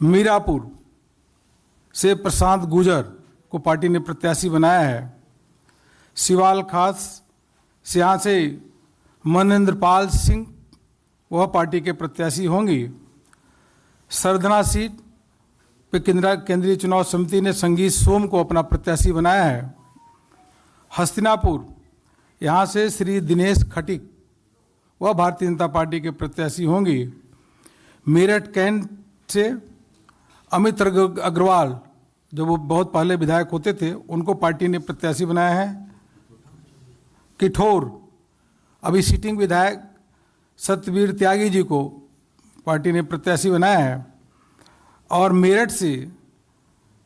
मीरापुर से प्रशांत गुजर को पार्टी ने प्रत्याशी बनाया है। सिवाल खास से यहाँ से मनेंद्र पाल सिंह वह पार्टी के प्रत्याशी होंगी। सरधना सीट पे केंद्रीय चुनाव समिति ने संगीत सोम को अपना प्रत्याशी बनाया है। हस्तिनापुर यहाँ से श्री दिनेश खटिक वह भारतीय जनता पार्टी के प्रत्याशी होंगी। मेरठ कैंट से अमित अग्रवाल जो वो बहुत पहले विधायक होते थे उनको पार्टी ने प्रत्याशी बनाया है। किठौर अभी सिटिंग विधायक सत्यवीर त्यागी जी को पार्टी ने प्रत्याशी बनाया है। और मेरठ से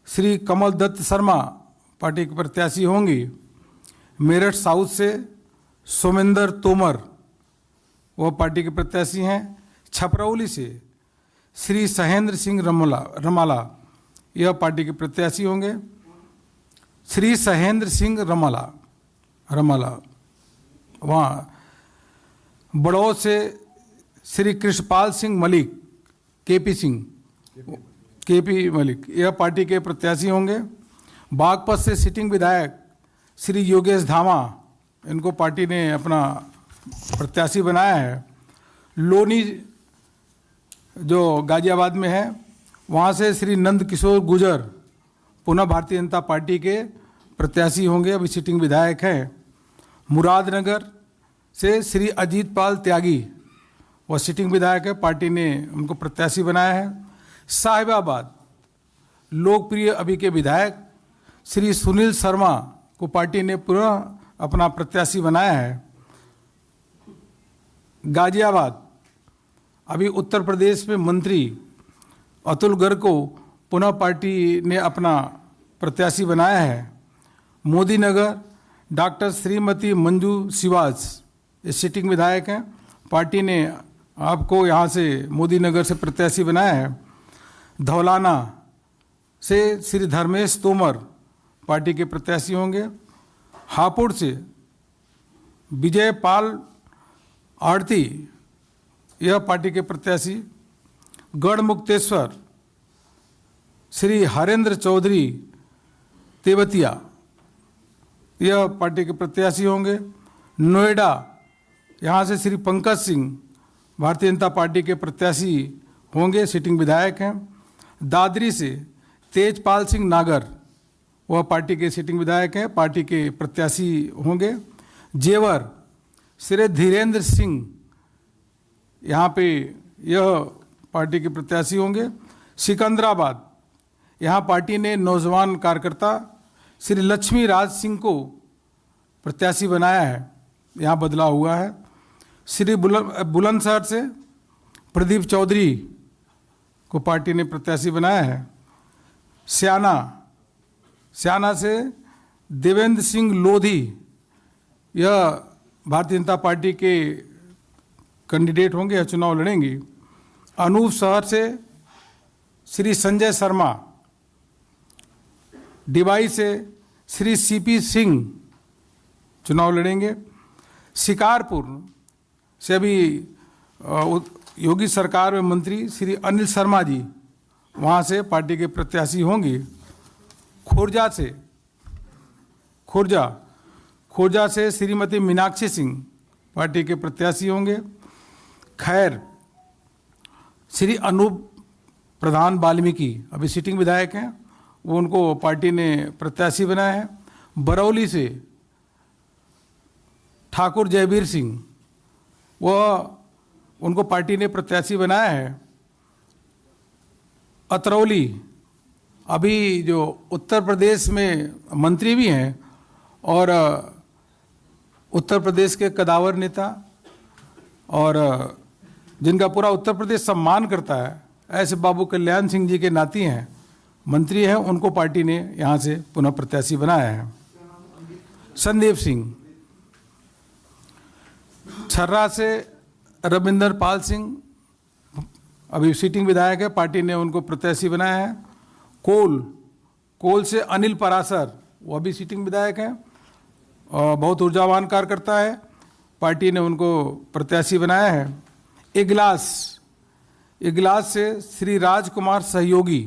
श्री कमल दत्त शर्मा पार्टी के प्रत्याशी होंगी। मेरठ साउथ से सोमेंद्र तोमर वह पार्टी के प्रत्याशी हैं। छपरौली से श्री सहेंद्र सिंह रमाला यह पार्टी के प्रत्याशी होंगे। श्री सहेंद्र सिंह रमाला वहाँ बड़ौद से श्री कृष्णपाल सिंह मलिक केपी मलिक यह पार्टी के प्रत्याशी होंगे। बागपत से सिटिंग विधायक श्री योगेश धामा इनको पार्टी ने अपना प्रत्याशी बनाया है। लोनी जो गाजियाबाद में है वहाँ से श्री नंद किशोर गुजर पुनः भारतीय जनता पार्टी के प्रत्याशी होंगे, अभी सिटिंग विधायक हैं। मुरादनगर से श्री अजीत पाल त्यागी वह सिटिंग विधायक है, पार्टी ने उनको प्रत्याशी बनाया है। साहिबाबाद लोकप्रिय अभी के विधायक श्री सुनील शर्मा को पार्टी ने पुनः अपना प्रत्याशी बनाया है। गाजियाबाद अभी उत्तर प्रदेश में मंत्री अतुल गर्ग को पुनः पार्टी ने अपना प्रत्याशी बनाया है। मोदी नगर डॉक्टर श्रीमती मंजू शिवाज ये सिटिंग विधायक हैं, पार्टी ने आपको यहाँ से मोदी नगर से प्रत्याशी बनाया है। धौलाना से श्री धर्मेश तोमर पार्टी के प्रत्याशी होंगे। हापुड़ से विजय पाल आरती यह पार्टी के प्रत्याशी। गढ़मुक्तेश्वर श्री हरेंद्र चौधरी तेवतिया यह पार्टी के प्रत्याशी होंगे। नोएडा यहाँ से श्री पंकज सिंह भारतीय जनता पार्टी के प्रत्याशी होंगे, सिटिंग विधायक हैं। दादरी से तेजपाल सिंह नागर वह पार्टी के सिटिंग विधायक हैं, पार्टी के प्रत्याशी होंगे। जेवर श्री धीरेन्द्र सिंह यहाँ पे यह पार्टी के प्रत्याशी होंगे। सिकंदराबाद यहाँ पार्टी ने नौजवान कार्यकर्ता श्री लक्ष्मी राज सिंह को प्रत्याशी बनाया है, यहाँ बदलाव हुआ है। श्री बुलंदशहर से प्रदीप चौधरी को पार्टी ने प्रत्याशी बनाया है। स्याना से देवेंद्र सिंह लोधी यह भारतीय जनता पार्टी के कैंडिडेट होंगे या चुनाव लड़ेंगी। अनूप शहर से श्री संजय शर्मा, डिवाई से श्री सीपी सिंह चुनाव लड़ेंगे। शिकारपुर से अभी योगी सरकार में मंत्री श्री अनिल शर्मा जी वहाँ से पार्टी के प्रत्याशी होंगे। खोरजा से श्रीमती मीनाक्षी सिंह पार्टी के प्रत्याशी होंगे। खैर श्री अनूप प्रधान वाल्मीकि अभी सिटिंग विधायक हैं, वो उनको पार्टी ने प्रत्याशी बनाया है। बरौली से ठाकुर जयवीर सिंह वह उनको पार्टी ने प्रत्याशी बनाया है। अतरौली अभी जो उत्तर प्रदेश में मंत्री भी हैं और उत्तर प्रदेश के कदावर नेता और जिनका पूरा उत्तर प्रदेश सम्मान करता है ऐसे बाबू कल्याण सिंह जी के नाती हैं, मंत्री हैं, उनको पार्टी ने यहाँ से पुनः प्रत्याशी बनाया है। संदीप सिंह छर्रा से रविंदर पाल सिंह अभी सिटिंग विधायक है, पार्टी ने उनको प्रत्याशी बनाया है। कोल से अनिल परासर वो अभी सिटिंग विधायक हैं और बहुत ऊर्जावान कार्यकर्ता है, पार्टी ने उनको प्रत्याशी बनाया है। इगलास इगलास से श्री राजकुमार सहयोगी,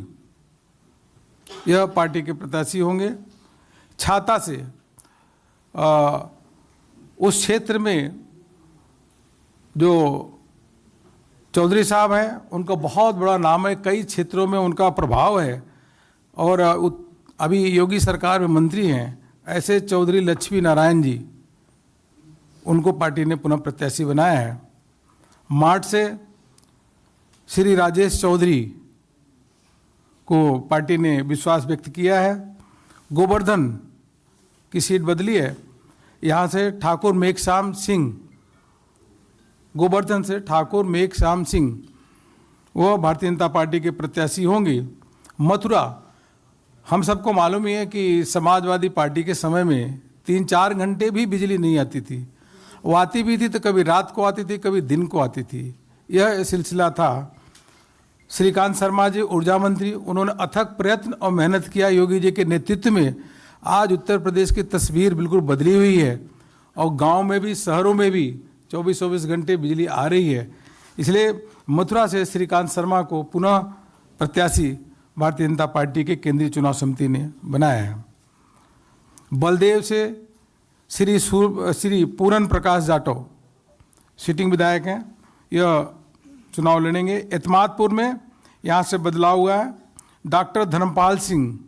यह पार्टी के प्रत्याशी होंगे। छाता से उस क्षेत्र में जो चौधरी साहब हैं उनका बहुत बड़ा नाम है, कई क्षेत्रों में उनका प्रभाव है और अभी योगी सरकार में मंत्री हैं, ऐसे चौधरी लक्ष्मी नारायण जी, उनको पार्टी ने पुनः प्रत्याशी बनाया है। मार्ट से श्री राजेश चौधरी को पार्टी ने विश्वास व्यक्त किया है। गोवर्धन की सीट बदली है, यहाँ से ठाकुर मेघश्याम सिंह, गोवर्धन से ठाकुर मेघश्याम सिंह वो भारतीय जनता पार्टी के प्रत्याशी होंगे। मथुरा, हम सबको मालूम ही है कि समाजवादी पार्टी के समय में 3-4 घंटे भी बिजली नहीं आती थी, वो आती भी थी तो कभी रात को आती थी, कभी दिन को आती थी। यह सिलसिला था। श्रीकांत शर्मा जी ऊर्जा मंत्री, उन्होंने अथक प्रयत्न और मेहनत किया योगी जी के नेतृत्व में। आज उत्तर प्रदेश की तस्वीर बिल्कुल बदली हुई है और गांव में भी शहरों में भी 24-24 घंटे बिजली आ रही है। इसलिए मथुरा से श्रीकांत शर्मा को पुनः प्रत्याशी भारतीय जनता पार्टी के केंद्रीय चुनाव समिति ने बनाया है। बलदेव से श्री पूरन प्रकाश जाटव सिटिंग विधायक हैं, यह चुनाव लड़ेंगे। एतमादपुर में यहाँ से बदलाव हुआ है, डॉक्टर धर्मपाल सिंह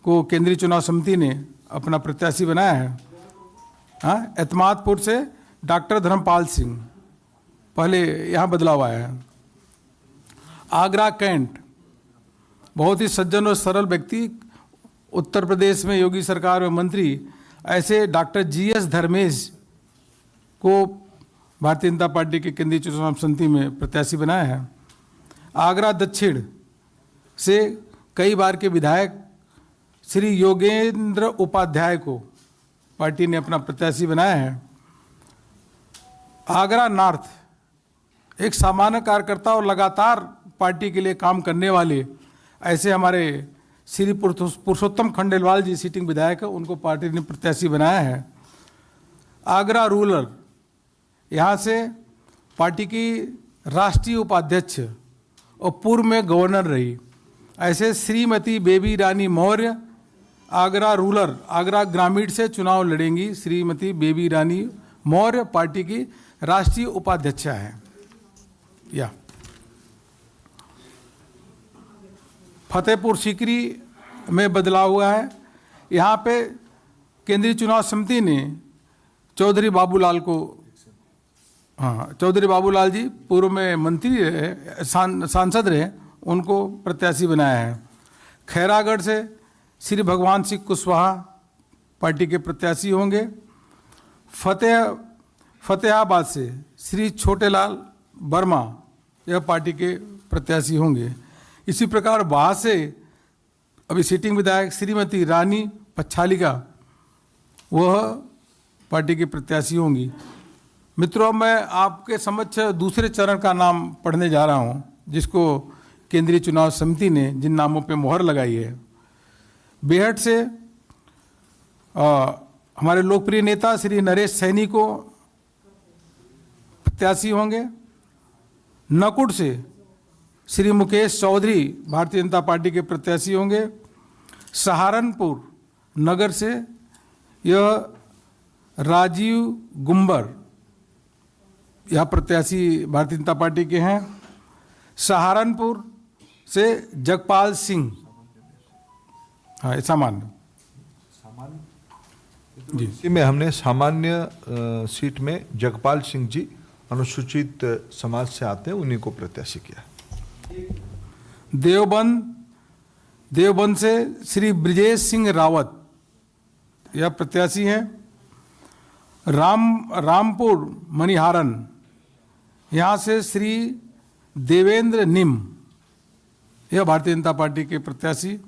को केंद्रीय चुनाव समिति ने अपना प्रत्याशी बनाया है। हाँ, एतमादपुर से डॉक्टर धर्मपाल सिंह, पहले यहाँ बदलाव आया है। आगरा कैंट, बहुत ही सज्जन और सरल व्यक्ति, उत्तर प्रदेश में योगी सरकार में मंत्री, ऐसे डॉक्टर GS धर्मेश को भारतीय जनता पार्टी के केंद्रीय चुनाव समिति में प्रत्याशी बनाया है। आगरा दक्षिण से कई बार के विधायक श्री योगेंद्र उपाध्याय को पार्टी ने अपना प्रत्याशी बनाया है। आगरा नॉर्थ, एक सामान्य कार्यकर्ता और लगातार पार्टी के लिए काम करने वाले, ऐसे हमारे श्री पुरुषोत्तम खंडेलवाल जी सिटिंग विधायक है, उनको पार्टी ने प्रत्याशी बनाया है। आगरा रूरल, यहाँ से पार्टी की राष्ट्रीय उपाध्यक्ष और पूर्व में गवर्नर रही, ऐसे श्रीमती बेबी रानी मौर्य आगरा रूरल, आगरा ग्रामीण से चुनाव लड़ेंगी। श्रीमती बेबी रानी मौर्य पार्टी की राष्ट्रीय उपाध्यक्षा है। या फतेहपुर सीकरी में बदलाव हुआ है, यहाँ पे केंद्रीय चुनाव समिति ने चौधरी बाबूलाल को, हाँ, चौधरी बाबूलाल जी पूर्व में मंत्री रहे, सांसद रहे, उनको प्रत्याशी बनाया है। खैरागढ़ से श्री भगवान सिंह कुशवाहा पार्टी के प्रत्याशी होंगे। फतेहाबाद से श्री छोटेलाल वर्मा यह पार्टी के प्रत्याशी होंगे। इसी प्रकार वहाँ से अभी सिटिंग विधायक श्रीमती रानी पच्छालिका वह पार्टी के प्रत्याशी होंगी। मित्रों, मैं आपके समक्ष दूसरे चरण का नाम पढ़ने जा रहा हूँ, जिसको केंद्रीय चुनाव समिति ने जिन नामों पे मोहर लगाई है। बेहट से हमारे लोकप्रिय नेता श्री नरेश सैनी को प्रत्याशी होंगे। नकुट से श्री मुकेश चौधरी भारतीय जनता पार्टी के प्रत्याशी होंगे। सहारनपुर नगर से यह राजीव गुम्बर यह प्रत्याशी भारतीय जनता पार्टी के हैं। सहारनपुर से जगपाल सिंह, हाँ, सामान्य जी, इसी में हमने सामान्य सीट में जगपाल सिंह जी अनुसूचित समाज से आते हैं, उन्हीं को प्रत्याशी किया। देवबंद से श्री ब्रिजेश सिंह रावत यह प्रत्याशी हैं। रामपुर मणिहारन, यहाँ से श्री देवेंद्र निम यह भारतीय जनता पार्टी के प्रत्याशी।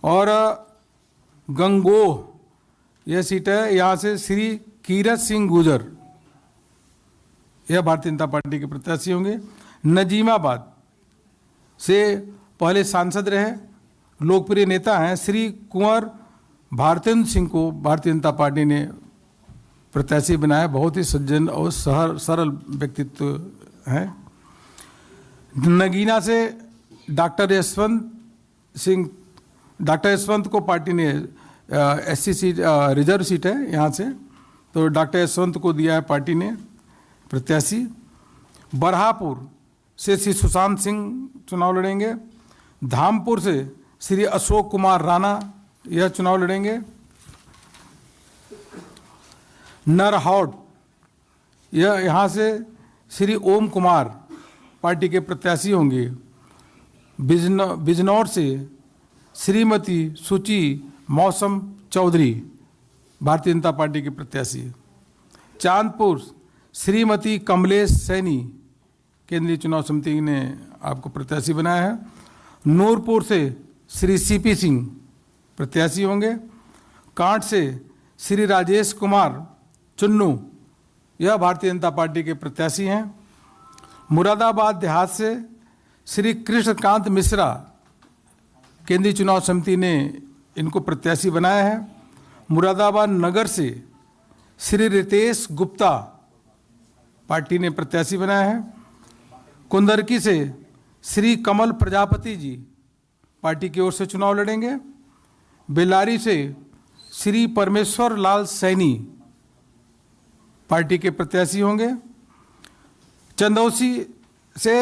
और गंगोह यह सीट है, यहाँ से श्री कीरत सिंह गुजर यह भारतीय जनता पार्टी के प्रत्याशी होंगे। नजीमाबाद से पहले सांसद रहे, लोकप्रिय नेता हैं, श्री कुंवर भारतेंद्र सिंह को भारतीय जनता पार्टी ने प्रत्याशी बनाया। बहुत ही सज्जन और सरल व्यक्तित्व हैं। नगीना से डॉक्टर यशवंत को पार्टी ने एससी सीट रिजर्व सीट है यहाँ से, तो डॉक्टर यशवंत को दिया है पार्टी ने प्रत्याशी। बरहापुर से श्री सुशांत सिंह चुनाव लड़ेंगे। धामपुर से श्री अशोक कुमार राणा यह चुनाव लड़ेंगे। नरहौड यहाँ से श्री ओम कुमार पार्टी के प्रत्याशी होंगे। बिजनौर से श्रीमती सुची मौसम चौधरी भारतीय जनता पार्टी के प्रत्याशी। चांदपुर श्रीमती कमलेश सैनी केंद्रीय चुनाव समिति ने आपको प्रत्याशी बनाया है। नूरपुर से श्री सीपी सिंह प्रत्याशी होंगे। कांट से श्री राजेश कुमार चुन्नू यह भारतीय जनता पार्टी के प्रत्याशी हैं। मुरादाबाद देहात से श्री कृष्णकांत मिश्रा केंद्रीय चुनाव समिति ने इनको प्रत्याशी बनाया है। मुरादाबाद नगर से श्री रितेश गुप्ता पार्टी ने प्रत्याशी बनाया है। कुंदरकी से श्री कमल प्रजापति जी पार्टी की ओर से चुनाव लड़ेंगे। बेल्लारी से श्री परमेश्वर लाल सैनी पार्टी के प्रत्याशी होंगे। चंदौसी से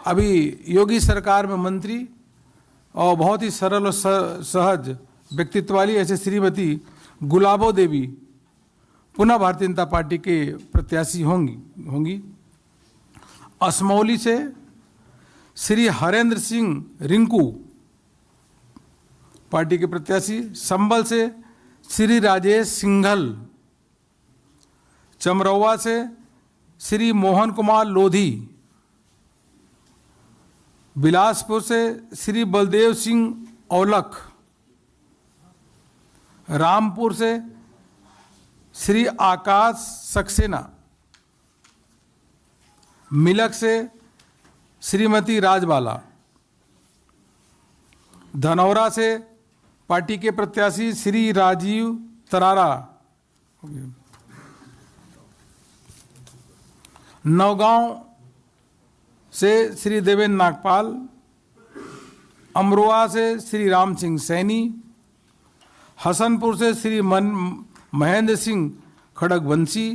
अभी योगी सरकार में मंत्री और बहुत ही सरल और सहज व्यक्तित्व वाली ऐसे श्रीमती गुलाबो देवी पुनः भारतीय जनता पार्टी के प्रत्याशी होंगी। असमौली से श्री हरेंद्र सिंह रिंकू पार्टी के प्रत्याशी। संबल से श्री राजेश सिंघल। चमरौवा से श्री मोहन कुमार लोधी। बिलासपुर से श्री बलदेव सिंह औलख। रामपुर से श्री आकाश सक्सेना। मिलक से श्रीमती राजबाला। धनौरा से पार्टी के प्रत्याशी श्री राजीव तरारा। नौगांव से श्री देवेंद्र नागपाल। अमरोहा से श्री राम सिंह सैनी। हसनपुर से श्री महेंद्र सिंह खड़गवंशी।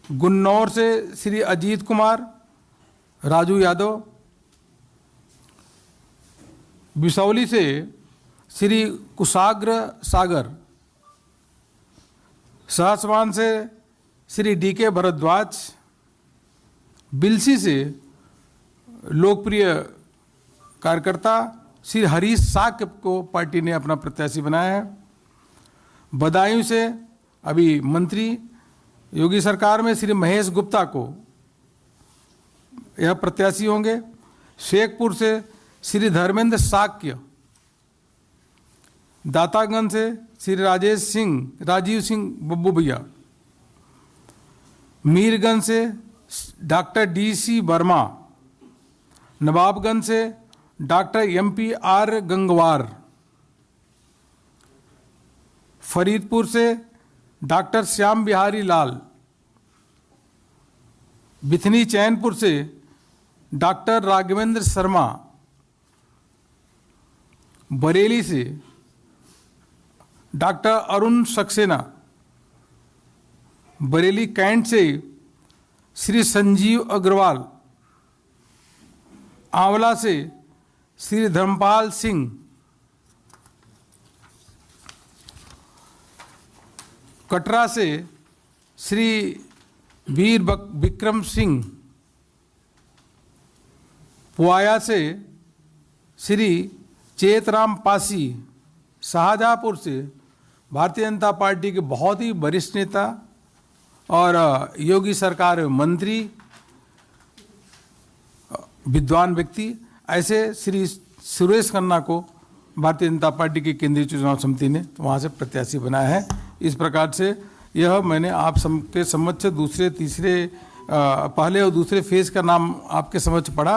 गुन्नौर से श्री अजीत कुमार राजू यादव। बिसौली से श्री कुशाग्र सागर। सहसवान से श्री डीके भरद्वाज। बिलसी से लोकप्रिय कार्यकर्ता श्री हरीश साक्य को पार्टी ने अपना प्रत्याशी बनाया है। बदायूं से अभी मंत्री योगी सरकार में श्री महेश गुप्ता को यह प्रत्याशी होंगे। शेखपुर से श्री धर्मेंद्र साक्य। दातागंज से श्री राजीव सिंह बब्बू भैया। मीरगंज से डॉक्टर DC वर्मा। नवाबगंज से डॉक्टर MP.R. गंगवार। फरीदपुर से डॉक्टर श्याम बिहारी लाल। बिथनी चैनपुर से डॉक्टर राघवेंद्र शर्मा। बरेली से डॉक्टर अरुण सक्सेना। बरेली कैंट से श्री संजीव अग्रवाल। आंवला से श्री धर्मपाल सिंह। कटरा से श्री वीर विक्रम सिंह। पुआया से श्री चेतराम पासी। शाहजहाँपुर से भारतीय जनता पार्टी के बहुत ही वरिष्ठ नेता और योगी सरकार में मंत्री विद्वान व्यक्ति ऐसे श्री सुरेश खन्ना को भारतीय जनता पार्टी की केंद्रीय चुनाव समिति ने वहाँ से प्रत्याशी बनाया है। इस प्रकार से यह मैंने आप सबके समक्ष दूसरे तीसरे पहले और दूसरे फेज का नाम आपके समक्ष पढ़ा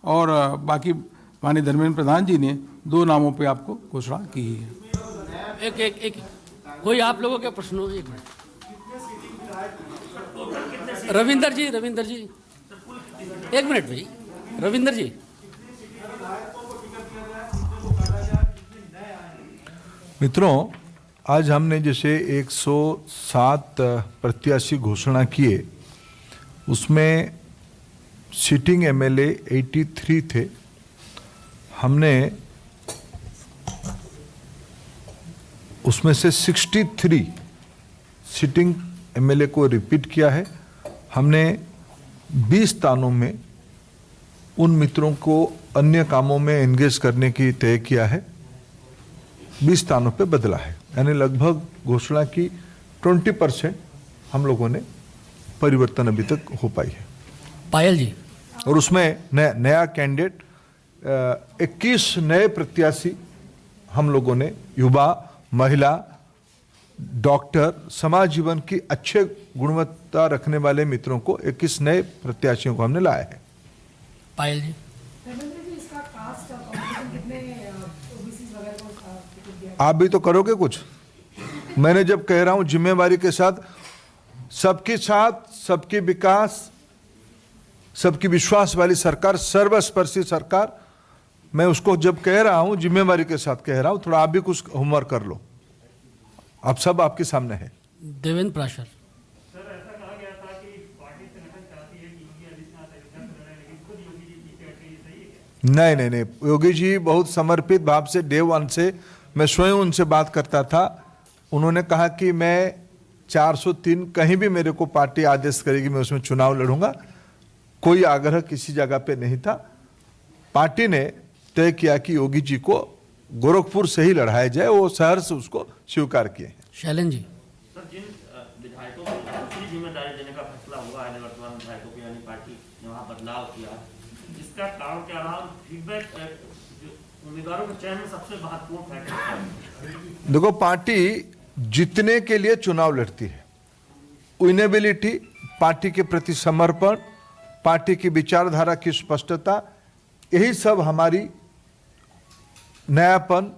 और बाकी माननीय धर्मेंद्र प्रधान जी ने 2 नामों पे आपको घोषणा की है। एक कोई आप लोगों के प्रश्नों, एक मिनट। रविंदर जी एक मिनट भाई, रविंदर जी। मित्रों, आज हमने जैसे 107 प्रत्याशी घोषणा किए, उसमें सिटिंग एमएलए 83 थे। हमने उसमें से 63 सिटिंग एमएलए को रिपीट किया है। हमने 20 स्थानों में उन मित्रों को अन्य कामों में एंगेज करने की तय किया है, 20 स्थानों पे बदला है, यानी लगभग घोषणा की 20% हम लोगों ने परिवर्तन अभी तक हो पाई है। पायल जी। और उसमें नया कैंडिडेट 21 नए प्रत्याशी हम लोगों ने युवा, महिला, डॉक्टर, समाज जीवन की अच्छे गुणवत्ता रखने वाले मित्रों को 21 नए प्रत्याशियों को हमने लाया है। पायल जी। आप भी तो करोगे कुछ। मैंने जब कह रहा हूं जिम्मेवारी के साथ, सबके विकास, सबकी विश्वास वाली सरकार, सर्वस्पर्शी सरकार, मैं उसको जब कह रहा हूं जिम्मेवारी के साथ कह रहा हूं। थोड़ा आप भी कुछ होमवर्क कर लो, आप सब आपके सामने है। देवेंद्र प्राशर। नहीं, योगी जी बहुत समर्पित भाव से डे वन से मैं स्वयं उनसे बात करता था। उन्होंने कहा कि मैं 403 कहीं भी मेरे को पार्टी आदेश करेगी मैं उसमें चुनाव लड़ूंगा। कोई आग्रह किसी जगह पे नहीं था। पार्टी ने तय किया कि योगी जी को गोरखपुर से ही लड़ाया जाए, वो शहर से उसको स्वीकार किए हैं। शैलन जी। सर, जिन विधायकों को दूसरी जिम्मेदारी देने का फैसला हुआ है, निवर्तमान विधायकों को, यानी पार्टी ने वहाँ बदलाव किया, इसका कारण क्या रहा? फीडबैक उम्मीदवारों के चयन में सबसे महत्वपूर्ण फैक्टर। देखो, पार्टी जीतने के लिए चुनाव लड़ती है। विनेबिलिटी, पार्टी के प्रति समर्पण, पार्टी की विचारधारा की स्पष्टता, यही सब हमारी नयापन,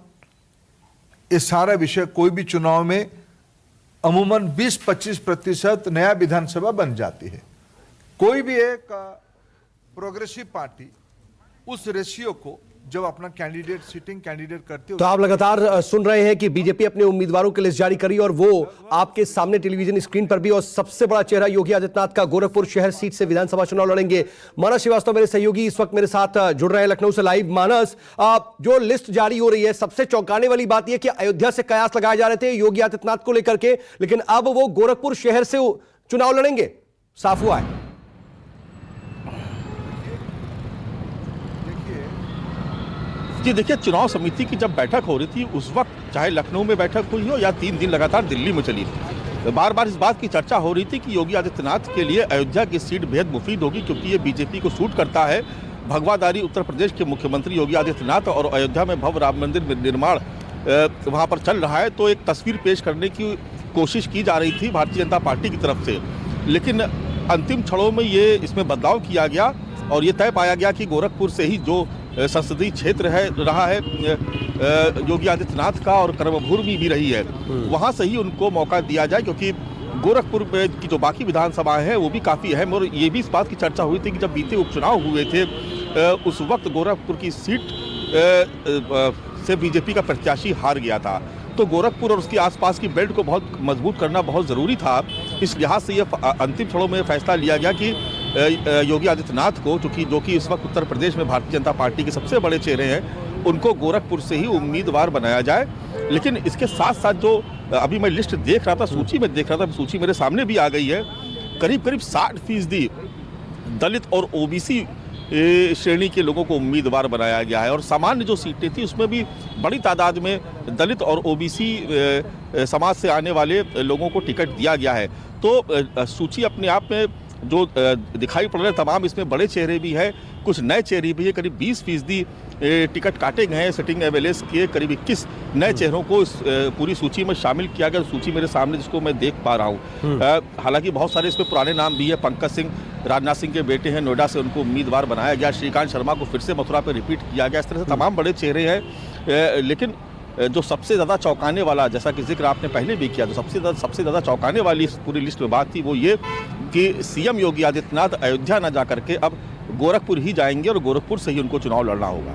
ये सारा विषय कोई भी चुनाव में अमूमन 20-25% नया विधानसभा बन जाती है। कोई भी एक प्रोग्रेसिव पार्टी उस रेशियो को जब अपना कैंडिडेट, सिटिंग कैंडिडेट करते हो। तो आप लगातार सुन रहे हैं कि बीजेपी अपने उम्मीदवारों की लिस्ट जारी करी और वो आपके सामने टेलीविजन स्क्रीन पर भी, और सबसे बड़ा चेहरा योगी आदित्यनाथ का गोरखपुर शहर सीट से विधानसभा चुनाव लड़ेंगे। मानस श्रीवास्तव मेरे सहयोगी इस वक्त मेरे साथ जुड़ रहे हैं लखनऊ से लाइव। मानस, जो लिस्ट जारी हो रही है, सबसे चौंकाने वाली बात यह कि अयोध्या से कयास लगाए जा रहे थे योगी आदित्यनाथ को लेकर के, लेकिन अब वो गोरखपुर शहर से चुनाव लड़ेंगे, साफ हुआ है। जी देखिए, चुनाव समिति की जब बैठक हो रही थी उस वक्त, चाहे लखनऊ में बैठक हुई हो या 3 दिन लगातार दिल्ली में चली थी, बार बार इस बात की चर्चा हो रही थी कि योगी आदित्यनाथ के लिए अयोध्या की सीट बेहद मुफीद होगी, क्योंकि ये बीजेपी को सूट करता है। भगवाधारी उत्तर प्रदेश के मुख्यमंत्री योगी आदित्यनाथ और अयोध्या में भव्य राम मंदिर निर्माण वहाँ पर चल रहा है, तो एक तस्वीर पेश करने की कोशिश की जा रही थी भारतीय जनता पार्टी की तरफ से। लेकिन अंतिम क्षणों में ये इसमें बदलाव किया गया और ये तय पाया गया कि गोरखपुर से ही जो संसदीय क्षेत्र है रहा है योगी आदित्यनाथ का और कर्मभूमि भी रही है, वहाँ से ही उनको मौका दिया जाए, क्योंकि गोरखपुर की जो बाकी विधानसभाएं हैं वो भी काफ़ी अहम। और ये भी इस बात की चर्चा हुई थी कि जब बीते उपचुनाव हुए थे उस वक्त गोरखपुर की सीट से बीजेपी का प्रत्याशी हार गया था, तो गोरखपुर और उसके आसपास की बेल्ट को बहुत मजबूत करना बहुत ज़रूरी था। इस लिहाज से ये अंतिम क्षणों में फैसला लिया गया कि योगी आदित्यनाथ को, जो कि इस वक्त उत्तर प्रदेश में भारतीय जनता पार्टी के सबसे बड़े चेहरे हैं, उनको गोरखपुर से ही उम्मीदवार बनाया जाए। लेकिन इसके साथ साथ जो अभी मैं लिस्ट देख रहा था, सूची में देख रहा था, सूची मेरे सामने भी आ गई है, करीब करीब 60% दलित और ओबीसी श्रेणी के लोगों को उम्मीदवार बनाया गया है। और सामान्य जो सीटें थी उसमें भी बड़ी तादाद में दलित और ओबीसी समाज से आने वाले लोगों को टिकट दिया गया है। तो सूची अपने आप में जो दिखाई पड़ रहे तमाम, इसमें बड़े चेहरे भी हैं, कुछ नए चेहरे भी हैं। करीब 20% टिकट काटे गए हैं सिटिंग एमएलएस के, करीब 21 नए चेहरों को इस पूरी सूची में शामिल किया गया। सूची मेरे सामने जिसको मैं देख पा रहा हूँ, हालांकि बहुत सारे इसमें पुराने नाम भी है। पंकज सिंह राजनाथ सिंह के बेटे हैं, नोएडा से उनको उम्मीदवार बनाया गया। श्रीकांत शर्मा को फिर से मथुरा पर रिपीट किया गया। इस तरह से तमाम बड़े चेहरे हैं। लेकिन जो सबसे ज़्यादा चौंकाने वाला, जैसा कि जिक्र आपने पहले भी किया, जो सबसे ज़्यादा चौंकाने वाली इस पूरी लिस्ट में बात थी वो ये कि सीएम योगी आदित्यनाथ अयोध्या न जा करके अब गोरखपुर ही जाएंगे और गोरखपुर से ही उनको चुनाव लड़ना होगा।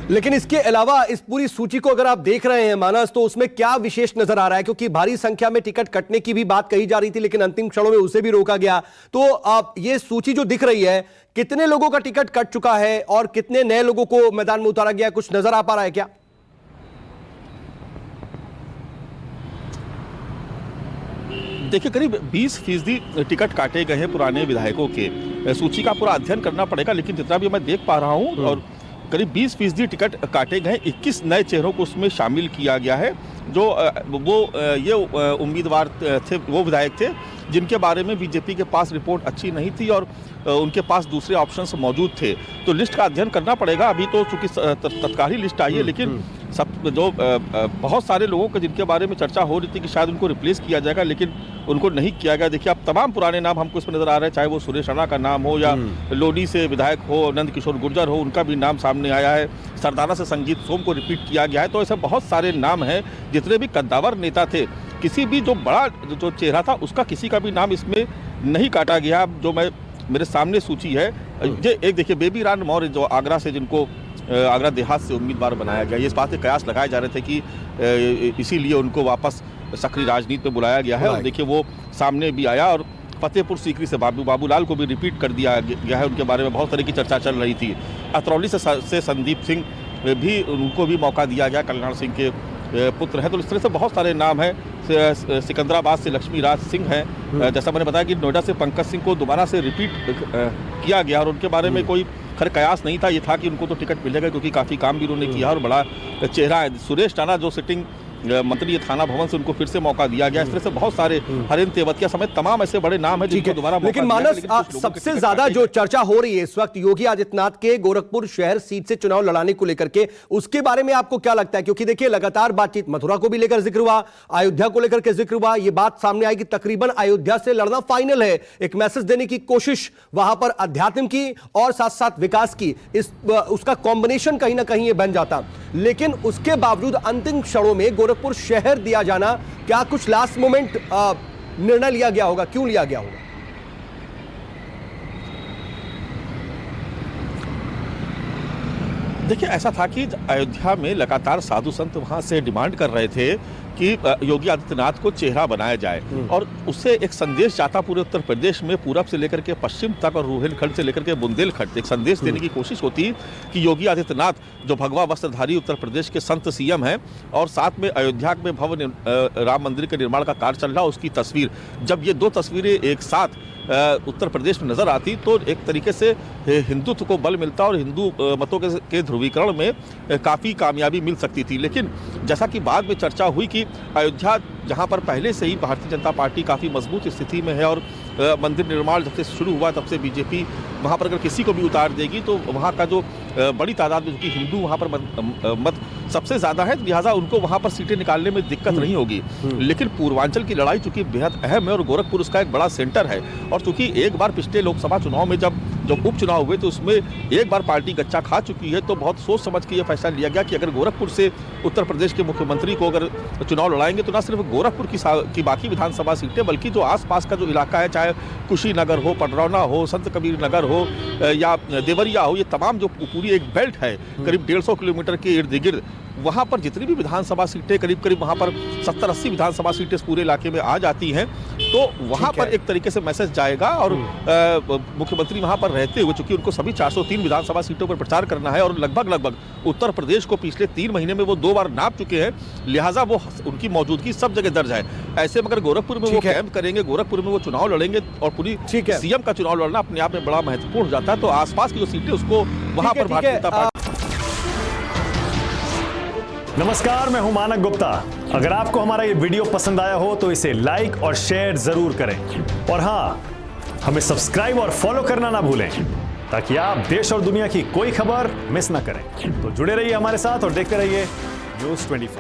लेकिन इसके अलावा इस पूरी सूची को अगर आप देख रहे हैं मानस, तो उसमें क्या विशेष नजर आ रहा है? क्योंकि भारी संख्या में टिकट कटने की भी बात कही जा रही थी, लेकिन अंतिम क्षणों में उसे भी रोका गया। तो आप ये सूची जो दिख रही है, कितने लोगों का टिकट कट चुका है और कितने नए लोगों को मैदान में उतारा गया, कुछ नजर आ पा रहा है क्या? देखिए, करीब 20% टिकट काटे गए हैं पुराने विधायकों के। सूची का पूरा अध्ययन करना पड़ेगा, लेकिन जितना भी मैं देख पा रहा हूं, और करीब 20% टिकट काटे गए। 21 नए चेहरों को उसमें शामिल किया गया है, जो ये उम्मीदवार थे, वो विधायक थे जिनके बारे में बीजेपी के पास रिपोर्ट अच्छी नहीं थी और उनके पास दूसरे ऑप्शंस मौजूद थे। तो लिस्ट का अध्ययन करना पड़ेगा। अभी तो चूंकि तत्काल ही लिस्ट आई है, लेकिन सब जो बहुत सारे लोगों के जिनके बारे में चर्चा हो रही थी कि शायद उनको रिप्लेस किया जाएगा, लेकिन उनको नहीं किया गया। देखिए, अब तमाम पुराने नाम हमको इसमें नजर आ रहे हैं, चाहे वो सुरेश राणा का नाम हो या लोडी से विधायक हो नंद किशोर गुर्जर हो, उनका भी नाम सामने आया है। सरदारा से संगीत सोम को रिपीट किया गया है। तो ऐसे बहुत सारे नाम हैं। जितने भी कद्दावर नेता थे, किसी भी जो बड़ा जो चेहरा था उसका किसी का भी नाम इसमें नहीं काटा गया। जो मेरे सामने सूची है, ये एक देखिए, बेबी रान मौर्य जो आगरा से, जिनको आगरा देहात से उम्मीदवार बनाया गया, ये इस बात के कयास लगाए जा रहे थे कि इसीलिए उनको वापस सक्रिय राजनीति में बुलाया गया है। और देखिए, वो सामने भी आया। और फतेहपुर सीकरी से बाबूलाल को भी रिपीट कर दिया गया है। उनके बारे में बहुत तरह की चर्चा चल रही थी। अतरौली से संदीप सिंह भी, उनको भी मौका दिया गया, कल्याण सिंह के पुत्र हैं। तो इस तरह से बहुत सारे नाम हैं। सिकंदराबाद से लक्ष्मी राज सिंह हैं। जैसा मैंने बताया कि नोएडा से पंकज सिंह को दोबारा से रिपीट किया गया, और उनके बारे में कोई खैर कयास नहीं था। ये था कि उनको तो टिकट मिलेगा, क्योंकि काफ़ी काम भी उन्होंने किया और बड़ा चेहरा है। सुरेश राणा जो सिटिंग मंत्री थाना भवन से, उनको फिर से मौका दिया गया। इस तरह से बहुत सारे, हरेंद्र तेवतिया समेत तमाम ऐसे बड़े नाम हैं जिनको दोबारा मौका लेकिन दिया गया। मानस, सबसे ज्यादा जो चर्चा हो रही है इस वक्त योगी आदित्यनाथ के गोरखपुर शहर सीट से चुनाव लड़ाने को लेकर के, उसके बारे में आपको क्या लगता है? क्योंकि देखिए, लगातार बातचीत मथुरा को भी लेकर जिक्र हुआ, अयोध्या को लेकर के जिक्र हुआ। ये बात सामने आई कि तकरीबन अयोध्या से लड़ना फाइनल है। एक मैसेज देने की कोशिश वहां पर अध्यात्म की और साथ साथ विकास की, उसका कॉम्बिनेशन कहीं ना कहीं ये बन जाता। लेकिन उसके बावजूद अंतिम क्षणों में गोरखपुर शहर दिया जाना, क्या कुछ लास्ट मोमेंट निर्णय लिया गया होगा? क्यों लिया गया होगा? देखिए, ऐसा था कि अयोध्या में लगातार साधु संत वहां से डिमांड कर रहे थे कि योगी आदित्यनाथ को चेहरा बनाया जाए, और उससे एक संदेश जाता पूरे उत्तर प्रदेश में, पूरब से लेकर के पश्चिम तक और रुहेलखंड से लेकर के बुंदेलखंड, एक संदेश देने की कोशिश होती कि योगी आदित्यनाथ जो भगवा वस्त्रधारी उत्तर प्रदेश के संत सीएम हैं, और साथ में अयोध्या में भव्य राम मंदिर के निर्माण का कार्य चल रहा, उसकी तस्वीर, जब ये दो तस्वीरें एक साथ उत्तर प्रदेश में नजर आती तो एक तरीके से हिंदुत्व को बल मिलता और हिंदू मतों के ध्रुवीकरण में काफ़ी कामयाबी मिल सकती थी। लेकिन जैसा कि बाद में चर्चा हुई कि अयोध्या, जहां पर पहले से ही भारतीय जनता पार्टी काफ़ी मजबूत स्थिति में है, और मंदिर निर्माण जब से शुरू हुआ तब से बीजेपी वहां पर अगर किसी को भी उतार देगी तो वहां का जो बड़ी तादाद में, क्योंकि हिंदू वहां पर मत सबसे ज़्यादा है, लिहाजा उनको वहां पर सीटें निकालने में दिक्कत नहीं होगी। लेकिन पूर्वांचल की लड़ाई चूंकि बेहद अहम है और गोरखपुर उसका एक बड़ा सेंटर है, और चूंकि एक बार पिछले लोकसभा चुनाव में जब उपचुनाव हुए तो उसमें एक बार पार्टी गच्चा खा चुकी है, तो बहुत सोच समझ के ये फैसला लिया गया कि अगर गोरखपुर से उत्तर प्रदेश के मुख्यमंत्री को अगर चुनाव लड़ाएंगे तो न सिर्फ गोरखपुर की बाकी विधानसभा सीटें, बल्कि जो आसपास का जो इलाका है, चाहे कुशीनगर हो, पडरौना हो, संत कबीर नगर हो या देवरिया हो, ये तमाम जो पूरी एक बेल्ट है करीब 150 किलोमीटर के इर्द गिर्द, वहाँ पर जितनी भी विधानसभा सीटें, करीब वहाँ पर 70-80 विधानसभा सीटें पूरे इलाके में आ जाती हैं, तो वहाँ पर एक तरीके से मैसेज जाएगा। और मुख्यमंत्री वहाँ पर रहते हुए, चूंकि उनको सभी 403 विधानसभा सीटों पर प्रचार करना है, और लगभग उत्तर प्रदेश को पिछले 3 महीने में वो 2 बार नाप चुके हैं, लिहाजा वो उनकी मौजूदगी सब जगह दर्ज है। ऐसे में अगर गोरखपुर में वो कैंप करेंगे, गोरखपुर में वो चुनाव लड़ेंगे, और पूरी सीएम का चुनाव लड़ना अपने आप में बड़ा महत्वपूर्ण हो जाता है। तो आसपास की जो सीटें, उसको वहाँ पर भारतीय जनता पार्टी। नमस्कार, मैं हूं मानक गुप्ता। अगर आपको हमारा ये वीडियो पसंद आया हो तो इसे लाइक और शेयर जरूर करें, और हां, हमें सब्सक्राइब और फॉलो करना ना भूलें, ताकि आप देश और दुनिया की कोई खबर मिस ना करें। तो जुड़े रहिए हमारे साथ और देखते रहिए News 24।